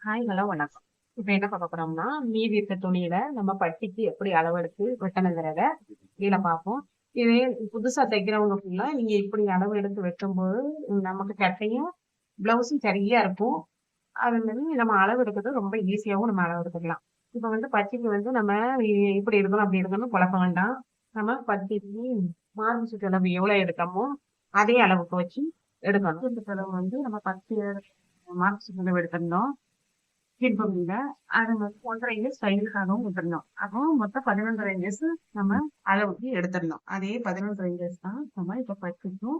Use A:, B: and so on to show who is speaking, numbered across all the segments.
A: Hi, hello, வணக்கம். இப்ப என்ன பார்க்க போறோம்னா, மீதி இருக்க துணியில நம்ம பட்டிக்கு எப்படி அளவெடுத்து வெட்டணுங்கிறத கீழ பார்ப்போம். இதே புதுசா தைக்கிறவங்க ஃபுல்லா நீங்க இப்படி அளவு எடுத்து வெட்டும்போது, நமக்கு சட்டையும், பிளவுஸும் சரியா இருக்கும். அது மாரி நம்ம அளவு எடுக்கிறது ரொம்ப ஈஸியாவும் நம்ம அளவு எடுத்துக்கலாம். இப்ப வந்து பட்டிக்கு வந்து நம்ம இப்படி இருக்கணும், அப்படி இருக்கணும்னு குழப்ப வேண்டாம். நம்ம பட்டிக்கு மார்பு சுற்றளவு எவ்வளவு எடுத்தோமோ, அதே அளவுக்கு வச்சு எடுக்கணும். இந்த அளவு வந்து நம்ம 10 மார்பு சுற்றளவு எடுத்திருந்தோம். பின்பகுதியில அது வந்து 1½ இன்ச் தையலுக்காகவும் விட்டுருந்தோம். அப்போ மொத்தம் 11½ இன்ச் நம்ம அளவுக்கு எடுத்திருந்தோம். அதே 11½ இன்ச் தான் நம்ம இப்ப பட்டிக்கும்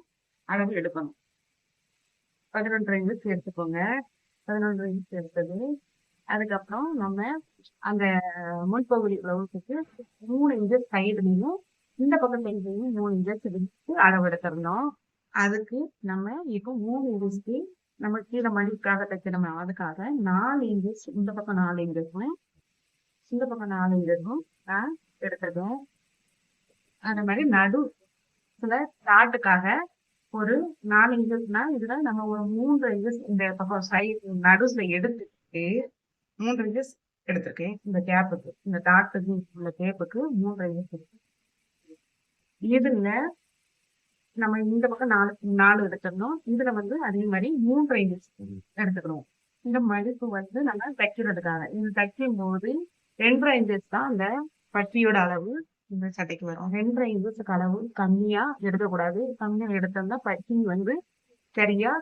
A: அளவு எடுக்கணும். 11½ இன்ச் எடுத்துக்கோங்க. 11½ இன்ச் எடுத்தது. அதுக்கப்புறம் நம்ம அந்த முன்பகுதி பிளவுஸுக்கு 3 இன்ச் சைடுலையும் இந்த பக்கம் சைடுலையும் 3 இன்ச் எடுத்து அளவு எடுத்திருந்தோம். அதுக்கு நம்ம இப்போ 3 இன்ச்சுக்கு நம்ம கீழே மடிப்புக்காக தைக்கணும். அதுக்காக 4 இன்ச் இந்த பக்கம் 4 இன்ச்சுக்கும் இந்த பக்கம் 4 இன்ச்சுக்கும் நான் எடுத்திருக்கேன். அந்த மாதிரி நடுவுல டாட்டுக்காக ஒரு 4 இன்ச்சுனா இதுல நம்ம ஒரு 3 இன்ச் இந்த பக்கம் சைடு நடுவுல எடுத்துட்டு 3 இன்ச் எடுத்திருக்கேன். இந்த கேப்புக்கு இந்த டாட்டுக்கு உள்ள கேப்புக்கு 3 இன்ச் இருக்கு. இதுல நம்ம இந்த பக்கம் 4 எடுத்துடணும். இதுல வந்து அதே மாதிரி 3 இன்ச் எடுத்துக்கணும். இந்த மடிப்பு வந்து நம்ம தைக்கிறதுக்காக இது தைக்கும் போது 2½ இன்ச் தான் அந்த பட்டியோட அளவு இந்த சட்டைக்கு வரும். 2½ இன்ச்சுக்கு அளவு கம்மியா எடுக்கக்கூடாது. கம்மியா எடுத்தோம்னா பட்டி வந்து சரியா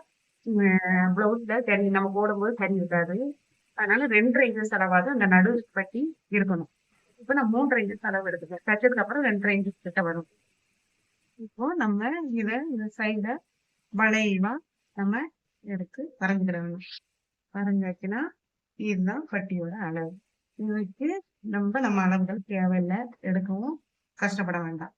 A: பிளவுஸ்ல சரி நம்ம போடும்போது சரி இருக்காது. அதனால 2½ இன்ச் அளவாவது அந்த நடு பட்டி இருக்கணும். இப்ப நான் 3½ இன்ச் அளவு எடுத்துக்கேன். தைச்சதுக்கு அப்புறம் 2½ இன்ச் கிட்ட வரும். இப்போ நம்ம இந்த சைட வளைவா நம்ம எடுத்து வரைஞ்சிடணும். வரைஞ்சாச்சுன்னா இதுதான் பட்டியோட அளவு. இதுக்கு நம்ம அளவுகள் தேவையில்லை, எடுக்கவும் கஷ்டப்பட வேண்டாம்.